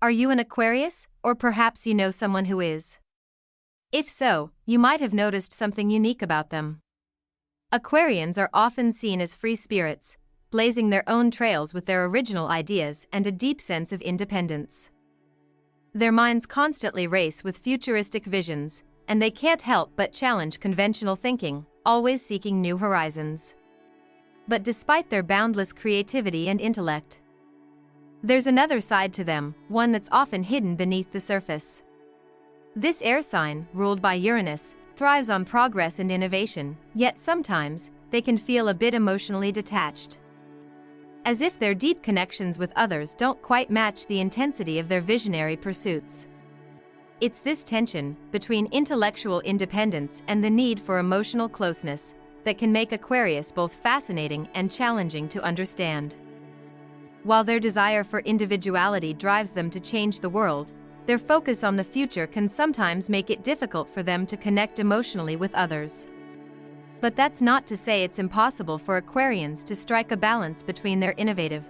Are you an Aquarius, or perhaps you know someone who is? If so, you might have noticed something unique about them. Aquarians are often seen as free spirits, blazing their own trails with their original ideas and a deep sense of independence. Their minds constantly race with futuristic visions, and they can't help but challenge conventional thinking, always seeking new horizons. But despite their boundless creativity and intellect, there's another side to them, one that's often hidden beneath the surface. This air sign, ruled by Uranus, thrives on progress and innovation, yet sometimes, they can feel a bit emotionally detached. As if their deep connections with others don't quite match the intensity of their visionary pursuits. It's this tension, between intellectual independence and the need for emotional closeness, that can make Aquarius both fascinating and challenging to understand. While their desire for individuality drives them to change the world, their focus on the future can sometimes make it difficult for them to connect emotionally with others. But that's not to say it's impossible for Aquarians to strike a balance between their innovative,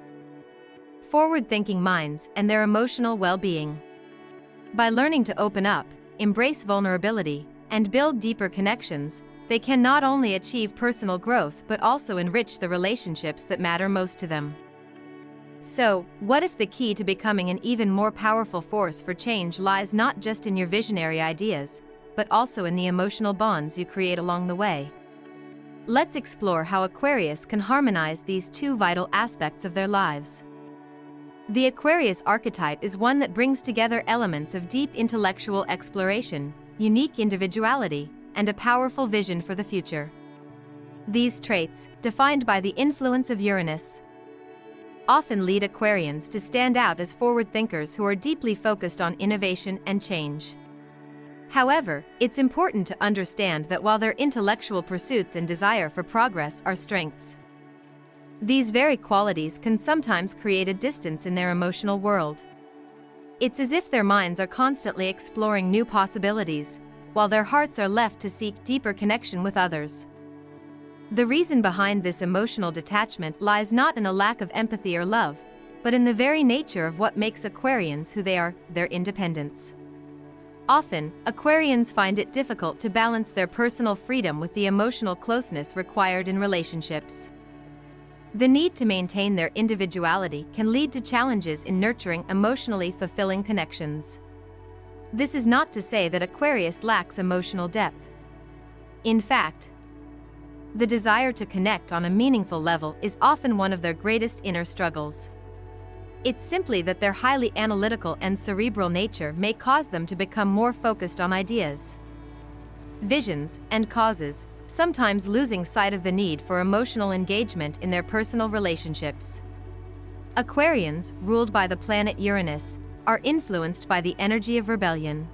forward-thinking minds and their emotional well-being. By learning to open up, embrace vulnerability, and build deeper connections, they can not only achieve personal growth but also enrich the relationships that matter most to them. So, what if the key to becoming an even more powerful force for change lies not just in your visionary ideas, but also in the emotional bonds you create along the way? Let's explore how Aquarius can harmonize these two vital aspects of their lives. The Aquarius archetype is one that brings together elements of deep intellectual exploration, unique individuality, and a powerful vision for the future. These traits, defined by the influence of Uranus, often lead Aquarians to stand out as forward thinkers who are deeply focused on innovation and change. However, it's important to understand that while their intellectual pursuits and desire for progress are strengths, these very qualities can sometimes create a distance in their emotional world. It's as if their minds are constantly exploring new possibilities, while their hearts are left to seek deeper connection with others. The reason behind this emotional detachment lies not in a lack of empathy or love, but in the very nature of what makes Aquarians who they are, their independence. Often, Aquarians find it difficult to balance their personal freedom with the emotional closeness required in relationships. The need to maintain their individuality can lead to challenges in nurturing emotionally fulfilling connections. This is not to say that Aquarius lacks emotional depth. In fact, the desire to connect on a meaningful level is often one of their greatest inner struggles. It's simply that their highly analytical and cerebral nature may cause them to become more focused on ideas, visions, and causes, sometimes losing sight of the need for emotional engagement in their personal relationships. Aquarians, ruled by the planet Uranus, are influenced by the energy of rebellion,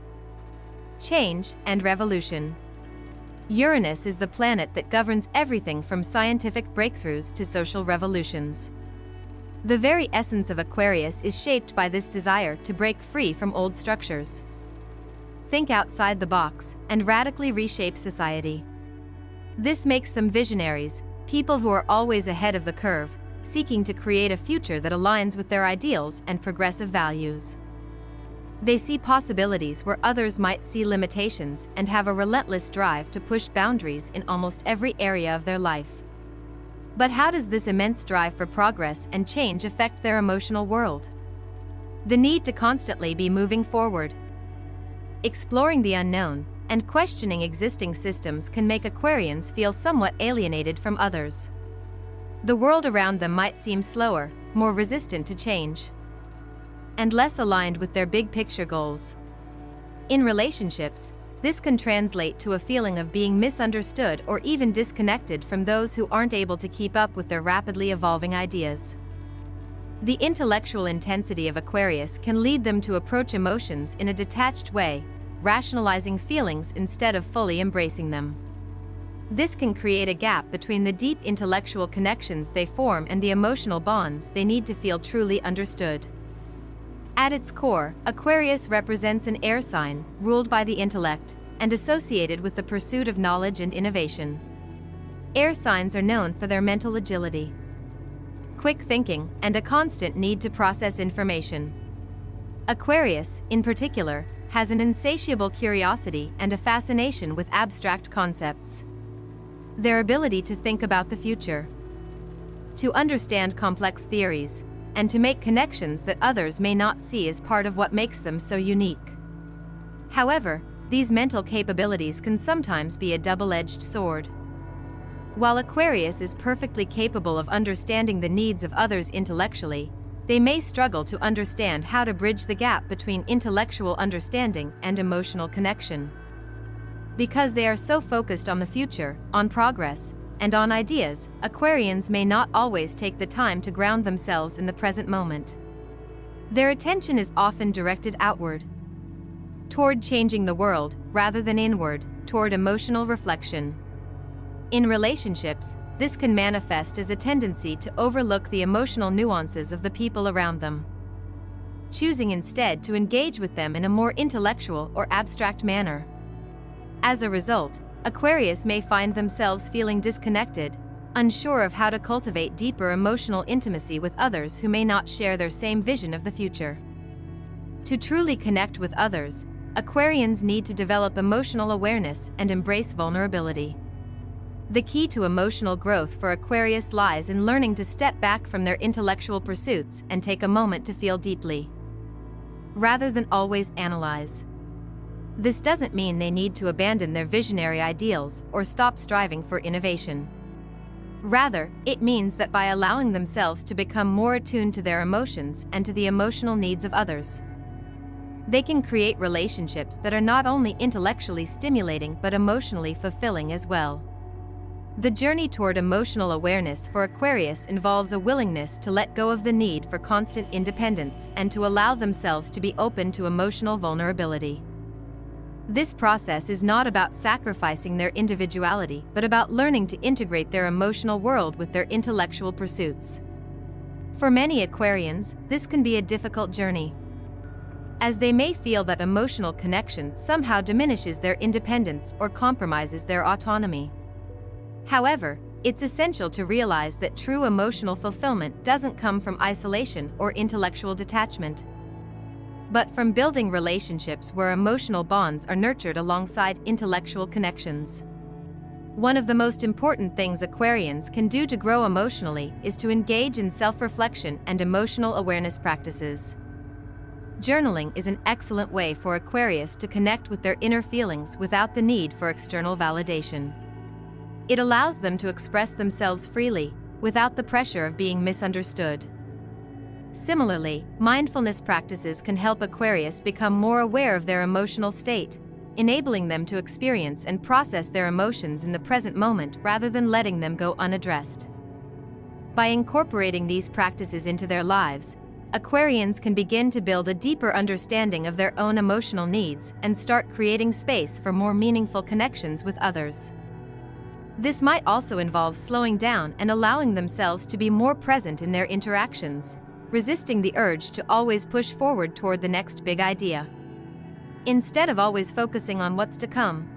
change, and revolution. Uranus is the planet that governs everything from scientific breakthroughs to social revolutions. The very essence of Aquarius is shaped by this desire to break free from old structures, think outside the box, and radically reshape society. This makes them visionaries, people who are always ahead of the curve, seeking to create a future that aligns with their ideals and progressive values. They see possibilities where others might see limitations and have a relentless drive to push boundaries in almost every area of their life. But how does this immense drive for progress and change affect their emotional world? The need to constantly be moving forward, exploring the unknown, and questioning existing systems can make Aquarians feel somewhat alienated from others. The world around them might seem slower, more resistant to change, and less aligned with their big picture goals. In relationships, this can translate to a feeling of being misunderstood or even disconnected from those who aren't able to keep up with their rapidly evolving ideas. The intellectual intensity of Aquarius can lead them to approach emotions in a detached way, rationalizing feelings instead of fully embracing them. This can create a gap between the deep intellectual connections they form and the emotional bonds they need to feel truly understood. At its core, Aquarius represents an air sign, ruled by the intellect, and associated with the pursuit of knowledge and innovation. Air signs are known for their mental agility, quick thinking, and a constant need to process information. Aquarius, in particular, has an insatiable curiosity and a fascination with abstract concepts. Their ability to think about the future, to understand complex theories, and to make connections that others may not see is part of what makes them so unique. However, these mental capabilities can sometimes be a double-edged sword. While Aquarius is perfectly capable of understanding the needs of others intellectually, they may struggle to understand how to bridge the gap between intellectual understanding and emotional connection. Because they are so focused on the future, on progress, and on ideas, Aquarians may not always take the time to ground themselves in the present moment. Their attention is often directed outward, toward changing the world, rather than inward, toward emotional reflection. In relationships, this can manifest as a tendency to overlook the emotional nuances of the people around them, choosing instead to engage with them in a more intellectual or abstract manner. As a result, Aquarius may find themselves feeling disconnected, unsure of how to cultivate deeper emotional intimacy with others who may not share their same vision of the future. To truly connect with others, Aquarians need to develop emotional awareness and embrace vulnerability. The key to emotional growth for Aquarius lies in learning to step back from their intellectual pursuits and take a moment to feel deeply, rather than always analyze. This doesn't mean they need to abandon their visionary ideals or stop striving for innovation. Rather, it means that by allowing themselves to become more attuned to their emotions and to the emotional needs of others, they can create relationships that are not only intellectually stimulating but emotionally fulfilling as well. The journey toward emotional awareness for Aquarius involves a willingness to let go of the need for constant independence and to allow themselves to be open to emotional vulnerability. This process is not about sacrificing their individuality but about learning to integrate their emotional world with their intellectual pursuits. For many Aquarians, this can be a difficult journey, as they may feel that emotional connection somehow diminishes their independence or compromises their autonomy. However, it's essential to realize that true emotional fulfillment doesn't come from isolation or intellectual detachment, but from building relationships where emotional bonds are nurtured alongside intellectual connections. One of the most important things Aquarians can do to grow emotionally is to engage in self-reflection and emotional awareness practices. Journaling is an excellent way for Aquarius to connect with their inner feelings without the need for external validation. It allows them to express themselves freely, without the pressure of being misunderstood. Similarly, mindfulness practices can help Aquarius become more aware of their emotional state, enabling them to experience and process their emotions in the present moment rather than letting them go unaddressed. By incorporating these practices into their lives, Aquarians can begin to build a deeper understanding of their own emotional needs and start creating space for more meaningful connections with others. This might also involve slowing down and allowing themselves to be more present in their interactions, resisting the urge to always push forward toward the next big idea. Instead of always focusing on what's to come,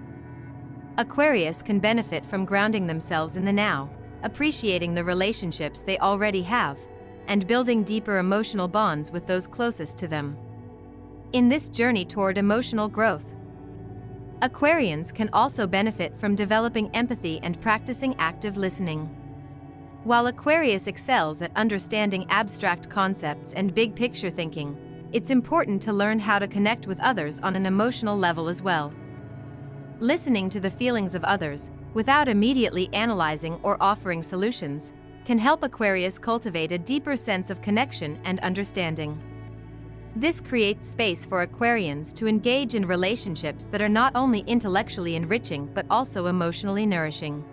Aquarius can benefit from grounding themselves in the now, appreciating the relationships they already have, and building deeper emotional bonds with those closest to them. In this journey toward emotional growth, Aquarians can also benefit from developing empathy and practicing active listening. While Aquarius excels at understanding abstract concepts and big-picture thinking, it's important to learn how to connect with others on an emotional level as well. Listening to the feelings of others, without immediately analyzing or offering solutions, can help Aquarius cultivate a deeper sense of connection and understanding. This creates space for Aquarians to engage in relationships that are not only intellectually enriching but also emotionally nourishing.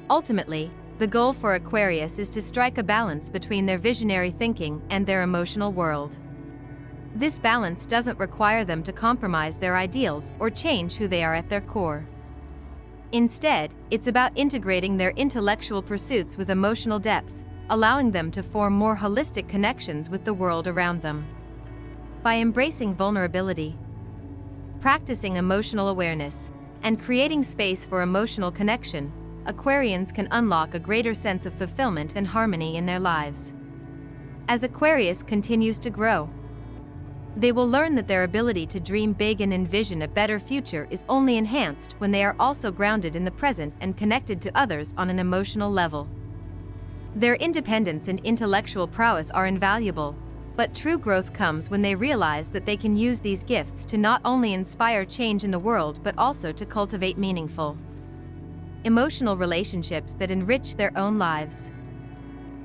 Ultimately, the goal for Aquarius is to strike a balance between their visionary thinking and their emotional world. This balance doesn't require them to compromise their ideals or change who they are at their core. Instead, it's about integrating their intellectual pursuits with emotional depth, allowing them to form more holistic connections with the world around them. By embracing vulnerability, practicing emotional awareness, and creating space for emotional connection, Aquarians can unlock a greater sense of fulfillment and harmony in their lives. As Aquarius continues to grow, They will learn that their ability to dream big and envision a better future is only enhanced when they are also grounded in the present and connected to others on an emotional level. Their independence and intellectual prowess are invaluable, but true growth comes when they realize that they can use these gifts to not only inspire change in the world but also to cultivate meaningful, emotional relationships that enrich their own lives.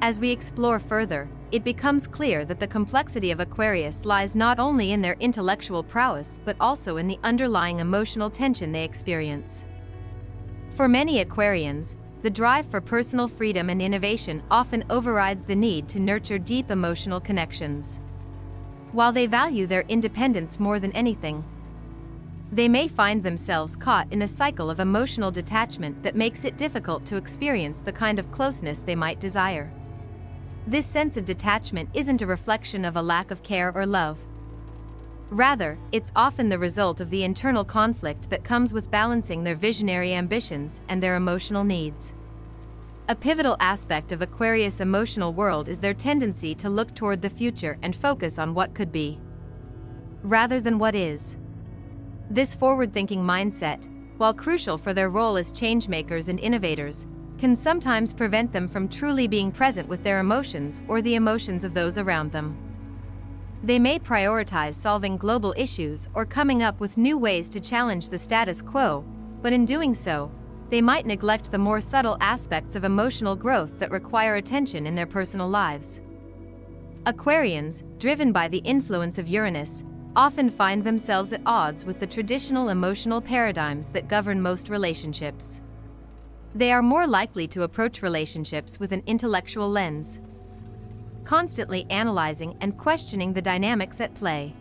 As we explore further, it becomes clear that the complexity of Aquarius lies not only in their intellectual prowess but also in the underlying emotional tension they experience. For many Aquarians, the drive for personal freedom and innovation often overrides the need to nurture deep emotional connections. While they value their independence more than anything, they may find themselves caught in a cycle of emotional detachment that makes it difficult to experience the kind of closeness they might desire. This sense of detachment isn't a reflection of a lack of care or love. Rather, it's often the result of the internal conflict that comes with balancing their visionary ambitions and their emotional needs. A pivotal aspect of Aquarius' emotional world is their tendency to look toward the future and focus on what could be, rather than what is. This forward-thinking mindset, while crucial for their role as changemakers and innovators, can sometimes prevent them from truly being present with their emotions or the emotions of those around them. They may prioritize solving global issues or coming up with new ways to challenge the status quo, but in doing so, they might neglect the more subtle aspects of emotional growth that require attention in their personal lives. Aquarians, driven by the influence of Uranus, often find themselves at odds with the traditional emotional paradigms that govern most relationships. They are more likely to approach relationships with an intellectual lens, constantly analyzing and questioning the dynamics at play.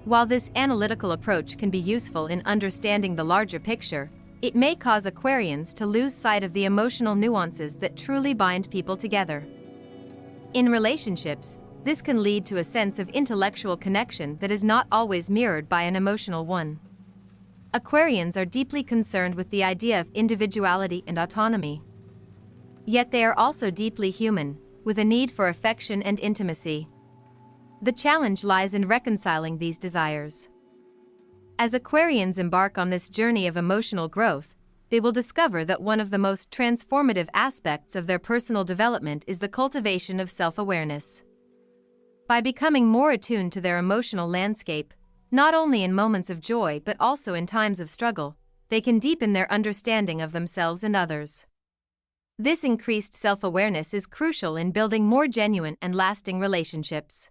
While this analytical approach can be useful in understanding the larger picture, it may cause Aquarians to lose sight of the emotional nuances that truly bind people together. In relationships, this can lead to a sense of intellectual connection that is not always mirrored by an emotional one. Aquarians are deeply concerned with the idea of individuality and autonomy. Yet they are also deeply human, with a need for affection and intimacy. The challenge lies in reconciling these desires. As Aquarians embark on this journey of emotional growth, they will discover that one of the most transformative aspects of their personal development is the cultivation of self-awareness. By becoming more attuned to their emotional landscape, not only in moments of joy but also in times of struggle, they can deepen their understanding of themselves and others. This increased self-awareness is crucial in building more genuine and lasting relationships.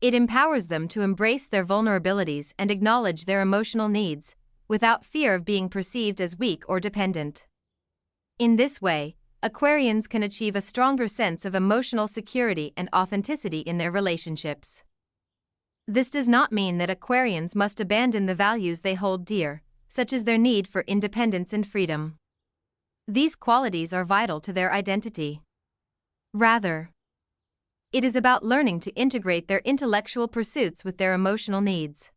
It empowers them to embrace their vulnerabilities and acknowledge their emotional needs, without fear of being perceived as weak or dependent. In this way, Aquarians can achieve a stronger sense of emotional security and authenticity in their relationships. This does not mean that Aquarians must abandon the values they hold dear, such as their need for independence and freedom. These qualities are vital to their identity. Rather, it is about learning to integrate their intellectual pursuits with their emotional needs.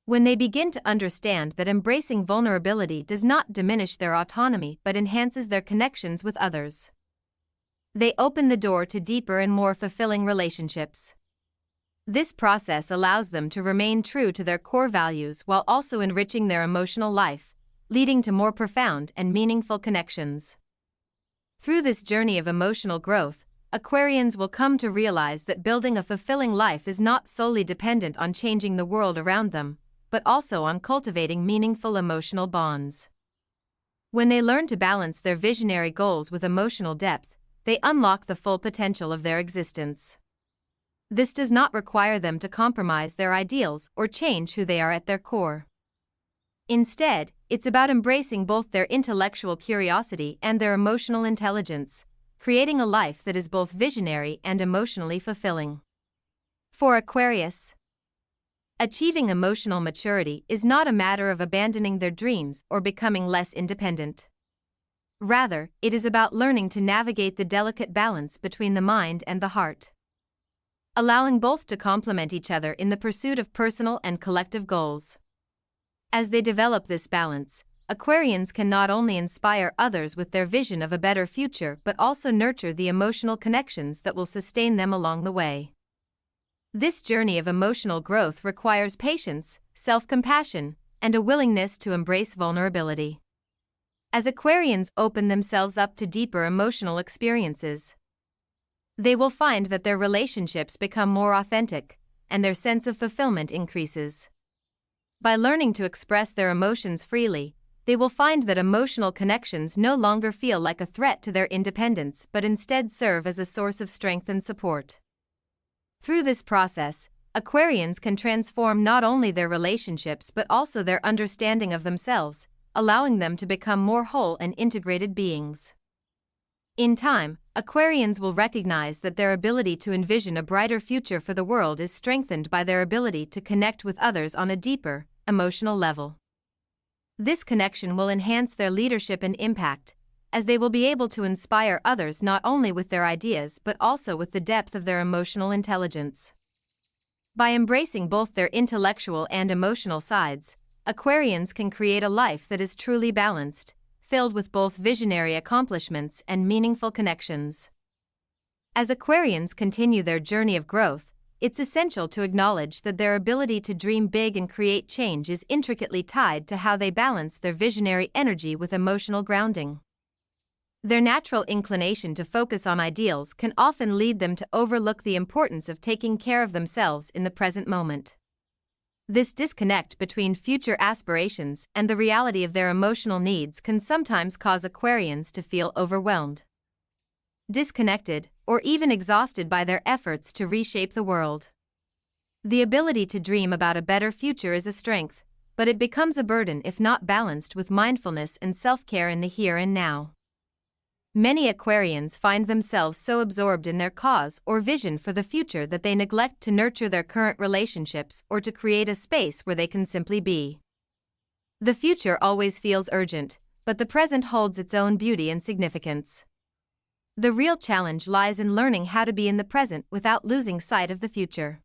When they begin to understand that embracing vulnerability does not diminish their autonomy but enhances their connections with others, they open the door to deeper and more fulfilling relationships. This process allows them to remain true to their core values while also enriching their emotional life, leading to more profound and meaningful connections. Through this journey of emotional growth, Aquarians will come to realize that building a fulfilling life is not solely dependent on changing the world around them, but also on cultivating meaningful emotional bonds. When they learn to balance their visionary goals with emotional depth, they unlock the full potential of their existence. This does not require them to compromise their ideals or change who they are at their core. Instead, it's about embracing both their intellectual curiosity and their emotional intelligence, creating a life that is both visionary and emotionally fulfilling. For Aquarius, achieving emotional maturity is not a matter of abandoning their dreams or becoming less independent. Rather, it is about learning to navigate the delicate balance between the mind and the heart, allowing both to complement each other in the pursuit of personal and collective goals. As they develop this balance, Aquarians can not only inspire others with their vision of a better future but also nurture the emotional connections that will sustain them along the way. This journey of emotional growth requires patience, self-compassion, and a willingness to embrace vulnerability. As Aquarians open themselves up to deeper emotional experiences, they will find that their relationships become more authentic, and their sense of fulfillment increases. By learning to express their emotions freely, they will find that emotional connections no longer feel like a threat to their independence but instead serve as a source of strength and support. Through this process, Aquarians can transform not only their relationships but also their understanding of themselves, allowing them to become more whole and integrated beings. In time, Aquarians will recognize that their ability to envision a brighter future for the world is strengthened by their ability to connect with others on a deeper, emotional level. This connection will enhance their leadership and impact, as they will be able to inspire others not only with their ideas but also with the depth of their emotional intelligence. By embracing both their intellectual and emotional sides, Aquarians can create a life that is truly balanced, filled with both visionary accomplishments and meaningful connections. As Aquarians continue their journey of growth, it's essential to acknowledge that their ability to dream big and create change is intricately tied to how they balance their visionary energy with emotional grounding. Their natural inclination to focus on ideals can often lead them to overlook the importance of taking care of themselves in the present moment. This disconnect between future aspirations and the reality of their emotional needs can sometimes cause Aquarians to feel overwhelmed, disconnected, or even exhausted by their efforts to reshape the world. The ability to dream about a better future is a strength, but it becomes a burden if not balanced with mindfulness and self-care in the here and now. Many Aquarians find themselves so absorbed in their cause or vision for the future that they neglect to nurture their current relationships or to create a space where they can simply be. The future always feels urgent, but the present holds its own beauty and significance. The real challenge lies in learning how to be in the present without losing sight of the future.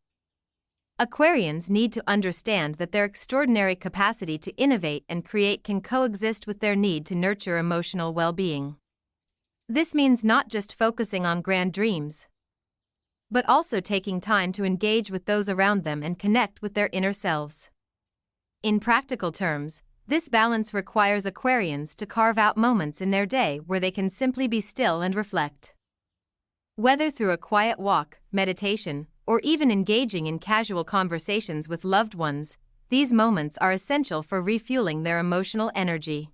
Aquarians need to understand that their extraordinary capacity to innovate and create can coexist with their need to nurture emotional well-being. This means not just focusing on grand dreams, but also taking time to engage with those around them and connect with their inner selves. In practical terms, this balance requires Aquarians to carve out moments in their day where they can simply be still and reflect. Whether through a quiet walk, meditation, or even engaging in casual conversations with loved ones, these moments are essential for refueling their emotional energy.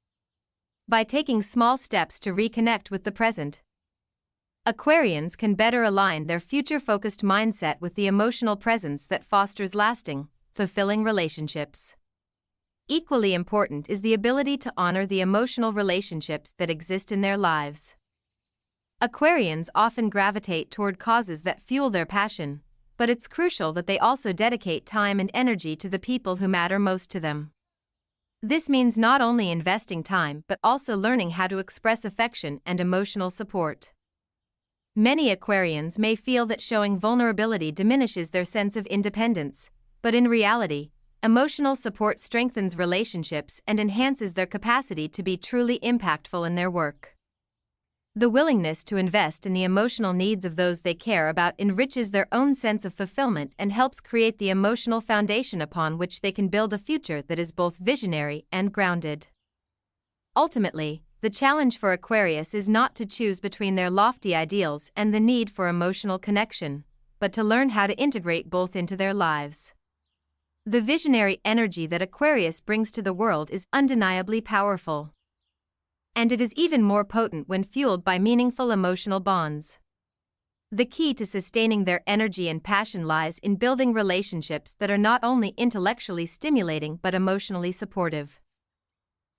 By taking small steps to reconnect with the present, Aquarians can better align their future-focused mindset with the emotional presence that fosters lasting, fulfilling relationships. Equally important is the ability to honor the emotional relationships that exist in their lives. Aquarians often gravitate toward causes that fuel their passion, but it's crucial that they also dedicate time and energy to the people who matter most to them. This means not only investing time but also learning how to express affection and emotional support. Many Aquarians may feel that showing vulnerability diminishes their sense of independence, but in reality, emotional support strengthens relationships and enhances their capacity to be truly impactful in their work. The willingness to invest in the emotional needs of those they care about enriches their own sense of fulfillment and helps create the emotional foundation upon which they can build a future that is both visionary and grounded. Ultimately, the challenge for Aquarius is not to choose between their lofty ideals and the need for emotional connection, but to learn how to integrate both into their lives. The visionary energy that Aquarius brings to the world is undeniably powerful, and it is even more potent when fueled by meaningful emotional bonds. The key to sustaining their energy and passion lies in building relationships that are not only intellectually stimulating but emotionally supportive.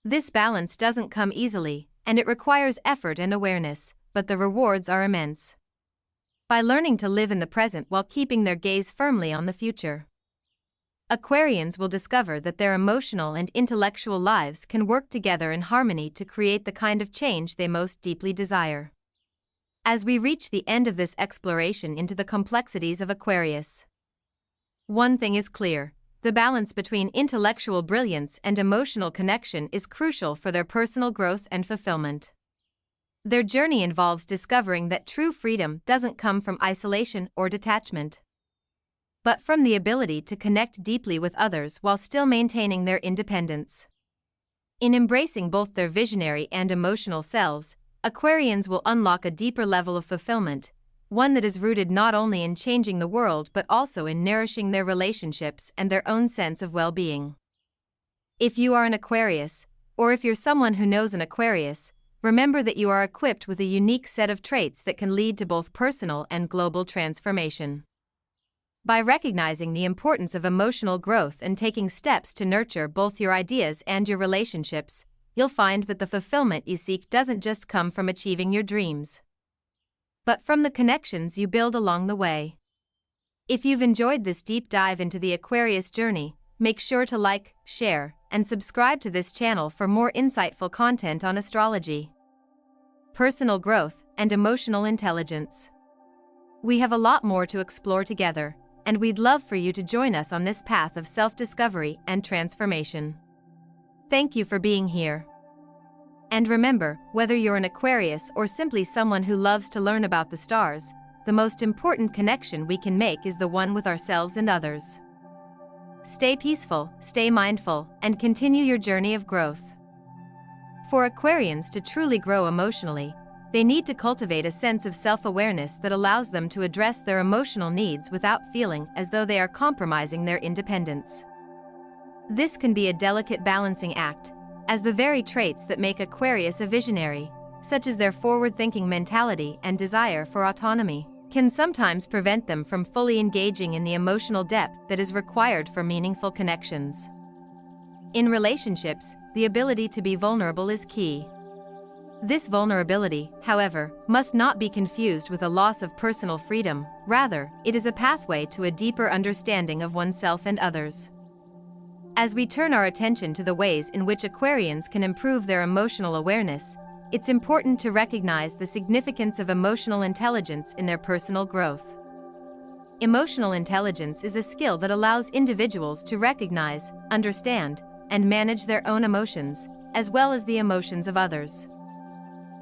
This balance doesn't come easily, and it requires effort and awareness, but the rewards are immense. By learning to live in the present while keeping their gaze firmly on the future, Aquarians will discover that their emotional and intellectual lives can work together in harmony to create the kind of change they most deeply desire. As we reach the end of this exploration into the complexities of Aquarius, one thing is clear: the balance between intellectual brilliance and emotional connection is crucial for their personal growth and fulfillment. Their journey involves discovering that true freedom doesn't come from isolation or detachment. but from the ability to connect deeply with others while still maintaining their independence. In embracing both their visionary and emotional selves, Aquarians will unlock a deeper level of fulfillment, one that is rooted not only in changing the world but also in nourishing their relationships and their own sense of well-being. If you are an Aquarius, or if you're someone who knows an Aquarius, remember that you are equipped with a unique set of traits that can lead to both personal and global transformation. By recognizing the importance of emotional growth and taking steps to nurture both your ideas and your relationships, you'll find that the fulfillment you seek doesn't just come from achieving your dreams, but from the connections you build along the way. If you've enjoyed this deep dive into the Aquarius journey, make sure to like, share, and subscribe to this channel for more insightful content on astrology, personal growth, and emotional intelligence. We have a lot more to explore together, and we'd love for you to join us on this path of self-discovery and transformation. Thank you for being here. And remember, whether you're an Aquarius or simply someone who loves to learn about the stars, the most important connection we can make is the one with ourselves and others. Stay peaceful, stay mindful, and continue your journey of growth. For Aquarians to truly grow emotionally, they need to cultivate a sense of self-awareness that allows them to address their emotional needs without feeling as though they are compromising their independence. This can be a delicate balancing act, as the very traits that make Aquarius a visionary, such as their forward-thinking mentality and desire for autonomy, can sometimes prevent them from fully engaging in the emotional depth that is required for meaningful connections. In relationships, the ability to be vulnerable is key. This vulnerability, however, must not be confused with a loss of personal freedom. Rather, it is a pathway to a deeper understanding of oneself and others. As we turn our attention to the ways in which Aquarians can improve their emotional awareness, it's important to recognize the significance of emotional intelligence in their personal growth. Emotional intelligence is a skill that allows individuals to recognize, understand, and manage their own emotions, as well as the emotions of others.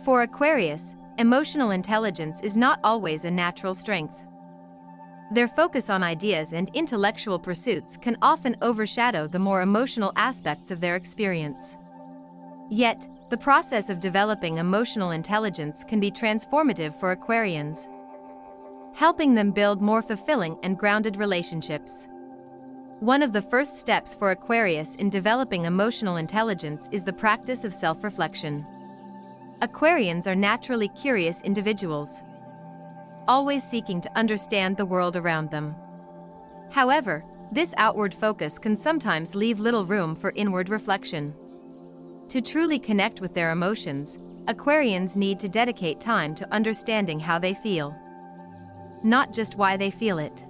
For Aquarius, emotional intelligence is not always a natural strength. Their focus on ideas and intellectual pursuits can often overshadow the more emotional aspects of their experience. Yet, the process of developing emotional intelligence can be transformative for Aquarians, helping them build more fulfilling and grounded relationships. One of the first steps for Aquarius in developing emotional intelligence is the practice of self-reflection. Aquarians are naturally curious individuals, always seeking to understand the world around them. However, this outward focus can sometimes leave little room for inward reflection. To truly connect with their emotions, Aquarians need to dedicate time to understanding how they feel, not just why they feel it.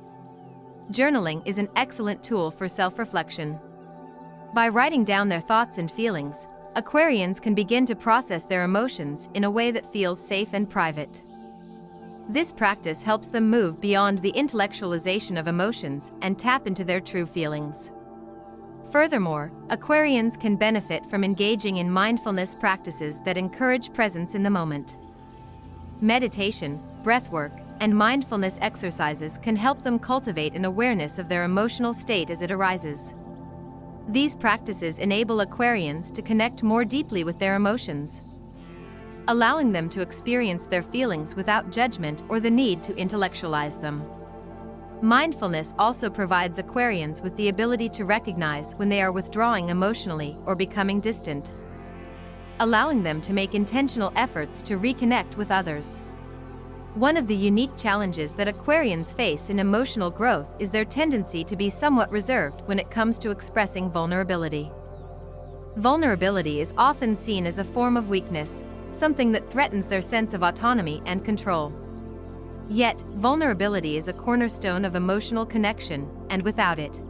Journaling is an excellent tool for self-reflection. By writing down their thoughts and feelings, Aquarians can begin to process their emotions in a way that feels safe and private. This practice helps them move beyond the intellectualization of emotions and tap into their true feelings. Furthermore, Aquarians can benefit from engaging in mindfulness practices that encourage presence in the moment. Meditation, breathwork, and mindfulness exercises can help them cultivate an awareness of their emotional state as it arises. These practices enable Aquarians to connect more deeply with their emotions, allowing them to experience their feelings without judgment or the need to intellectualize them. Mindfulness also provides Aquarians with the ability to recognize when they are withdrawing emotionally or becoming distant, allowing them to make intentional efforts to reconnect with others. One of the unique challenges that Aquarians face in emotional growth is their tendency to be somewhat reserved when it comes to expressing vulnerability. Vulnerability is often seen as a form of weakness, something that threatens their sense of autonomy and control. Yet, vulnerability is a cornerstone of emotional connection, and without it,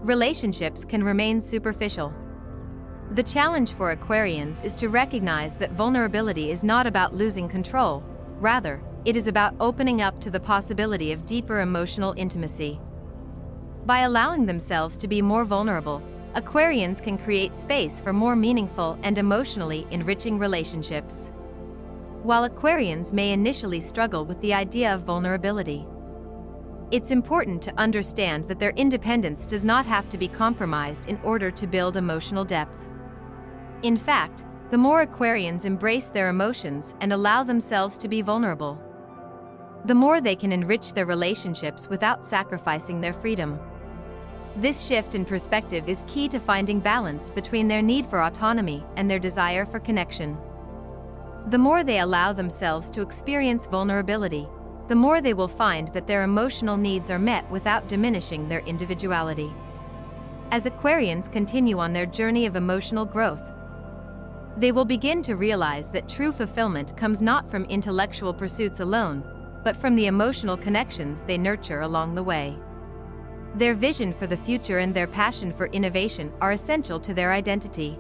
relationships can remain superficial. The challenge for Aquarians is to recognize that vulnerability is not about losing control. Rather, it is about opening up to the possibility of deeper emotional intimacy. By allowing themselves to be more vulnerable, Aquarians can create space for more meaningful and emotionally enriching relationships. While Aquarians may initially struggle with the idea of vulnerability, It's important to understand that their independence does not have to be compromised in order to build emotional depth. In fact, the more Aquarians embrace their emotions and allow themselves to be vulnerable, the more they can enrich their relationships without sacrificing their freedom. This shift in perspective is key to finding balance between their need for autonomy and their desire for connection. The more they allow themselves to experience vulnerability, the more they will find that their emotional needs are met without diminishing their individuality. As Aquarians continue on their journey of emotional growth, they will begin to realize that true fulfillment comes not from intellectual pursuits alone, but from the emotional connections they nurture along the way. Their vision for the future and their passion for innovation are essential to their identity.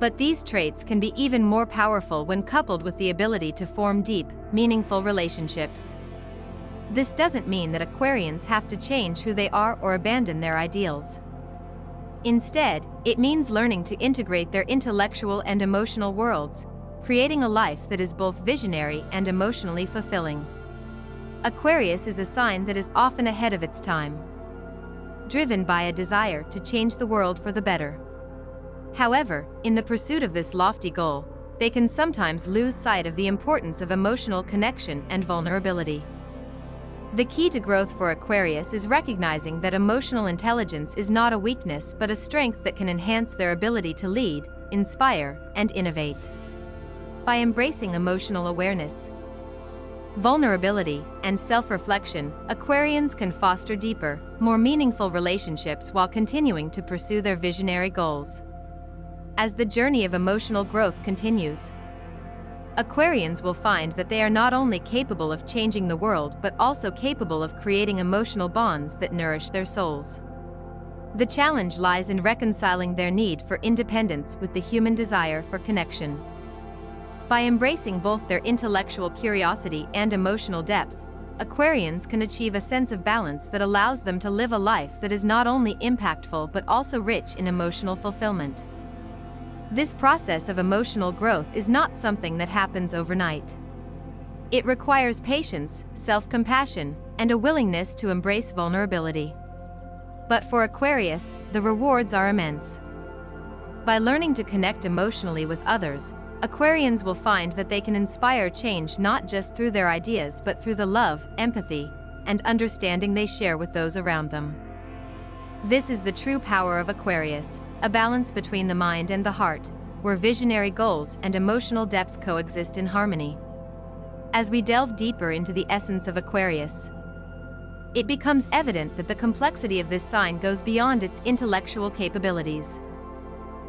But these traits can be even more powerful when coupled with the ability to form deep, meaningful relationships. This doesn't mean that Aquarians have to change who they are or abandon their ideals. Instead, it means learning to integrate their intellectual and emotional worlds, creating a life that is both visionary and emotionally fulfilling. Aquarius is a sign that is often ahead of its time, driven by a desire to change the world for the better. However, in the pursuit of this lofty goal, they can sometimes lose sight of the importance of emotional connection and vulnerability. The key to growth for Aquarius is recognizing that emotional intelligence is not a weakness but a strength that can enhance their ability to lead, inspire, and innovate. By embracing emotional awareness, vulnerability, and self-reflection, Aquarians can foster deeper, more meaningful relationships while continuing to pursue their visionary goals. As the journey of emotional growth continues, Aquarians will find that they are not only capable of changing the world but also capable of creating emotional bonds that nourish their souls. The challenge lies in reconciling their need for independence with the human desire for connection. By embracing both their intellectual curiosity and emotional depth, Aquarians can achieve a sense of balance that allows them to live a life that is not only impactful but also rich in emotional fulfillment. This process of emotional growth is not something that happens overnight. It requires patience, self-compassion, and a willingness to embrace vulnerability. But for Aquarius, the rewards are immense. By learning to connect emotionally with others, Aquarians will find that they can inspire change not just through their ideas but through the love, empathy, and understanding they share with those around them. This is the true power of Aquarius, a balance between the mind and the heart, where visionary goals and emotional depth coexist in harmony. As we delve deeper into the essence of Aquarius, it becomes evident that the complexity of this sign goes beyond its intellectual capabilities.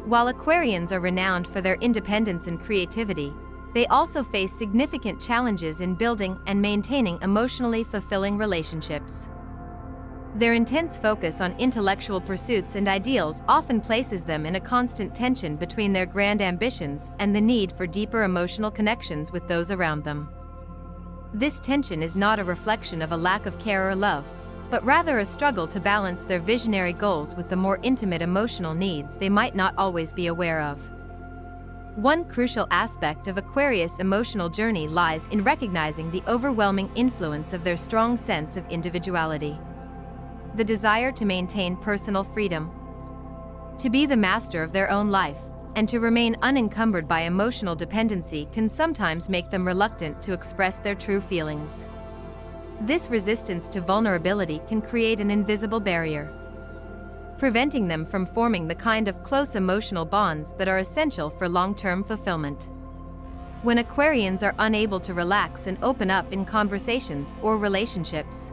While Aquarians are renowned for their independence and creativity, they also face significant challenges in building and maintaining emotionally fulfilling relationships. Their intense focus on intellectual pursuits and ideals often places them in a constant tension between their grand ambitions and the need for deeper emotional connections with those around them. This tension is not a reflection of a lack of care or love, but rather a struggle to balance their visionary goals with the more intimate emotional needs they might not always be aware of. One crucial aspect of Aquarius' emotional journey lies in recognizing the overwhelming influence of their strong sense of individuality. The desire to maintain personal freedom, to be the master of their own life, and to remain unencumbered by emotional dependency can sometimes make them reluctant to express their true feelings. This resistance to vulnerability can create an invisible barrier, preventing them from forming the kind of close emotional bonds that are essential for long-term fulfillment. When Aquarians are unable to relax and open up in conversations or relationships,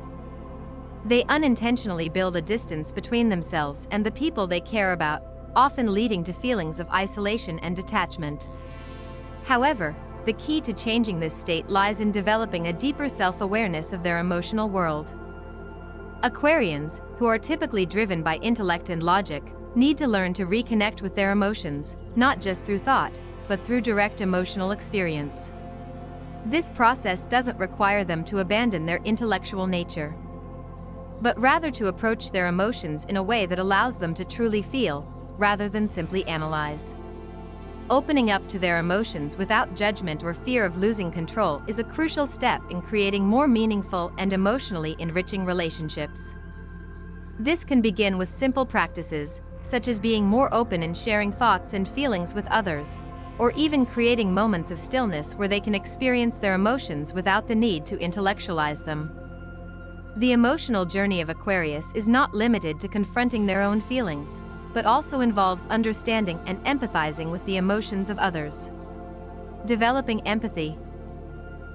they unintentionally build a distance between themselves and the people they care about, often leading to feelings of isolation and detachment. However, the key to changing this state lies in developing a deeper self-awareness of their emotional world. Aquarians, who are typically driven by intellect and logic, need to learn to reconnect with their emotions, not just through thought, but through direct emotional experience. This process doesn't require them to abandon their intellectual nature, but rather to approach their emotions in a way that allows them to truly feel, rather than simply analyze. Opening up to their emotions without judgment or fear of losing control is a crucial step in creating more meaningful and emotionally enriching relationships. This can begin with simple practices, such as being more open in sharing thoughts and feelings with others, or even creating moments of stillness where they can experience their emotions without the need to intellectualize them. The emotional journey of Aquarius is not limited to confronting their own feelings, but also involves understanding and empathizing with the emotions of others. Developing empathy.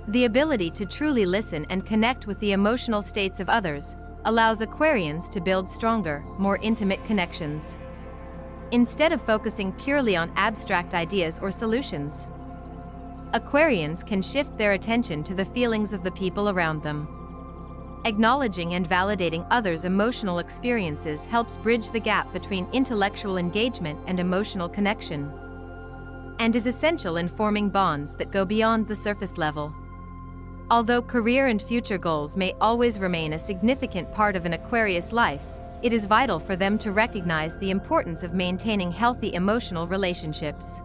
The ability to truly listen and connect with the emotional states of others allows Aquarians to build stronger, more intimate connections. Instead of focusing purely on abstract ideas or solutions, Aquarians can shift their attention to the feelings of the people around them. Acknowledging and validating others' emotional experiences helps bridge the gap between intellectual engagement and emotional connection, and is essential in forming bonds that go beyond the surface level. Although career and future goals may always remain a significant part of an Aquarius life, it is vital for them to recognize the importance of maintaining healthy emotional relationships.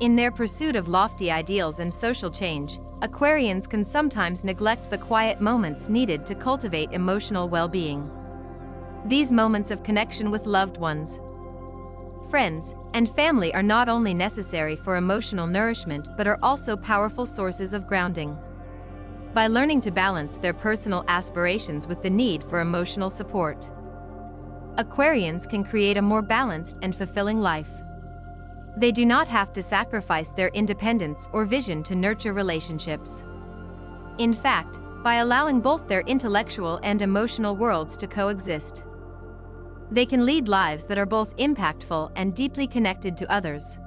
In their pursuit of lofty ideals and social change, Aquarians can sometimes neglect the quiet moments needed to cultivate emotional well-being. These moments of connection with loved ones, friends, and family are not only necessary for emotional nourishment but are also powerful sources of grounding. By learning to balance their personal aspirations with the need for emotional support, Aquarians can create a more balanced and fulfilling life. They do not have to sacrifice their independence or vision to nurture relationships. In fact, by allowing both their intellectual and emotional worlds to coexist, they can lead lives that are both impactful and deeply connected to others.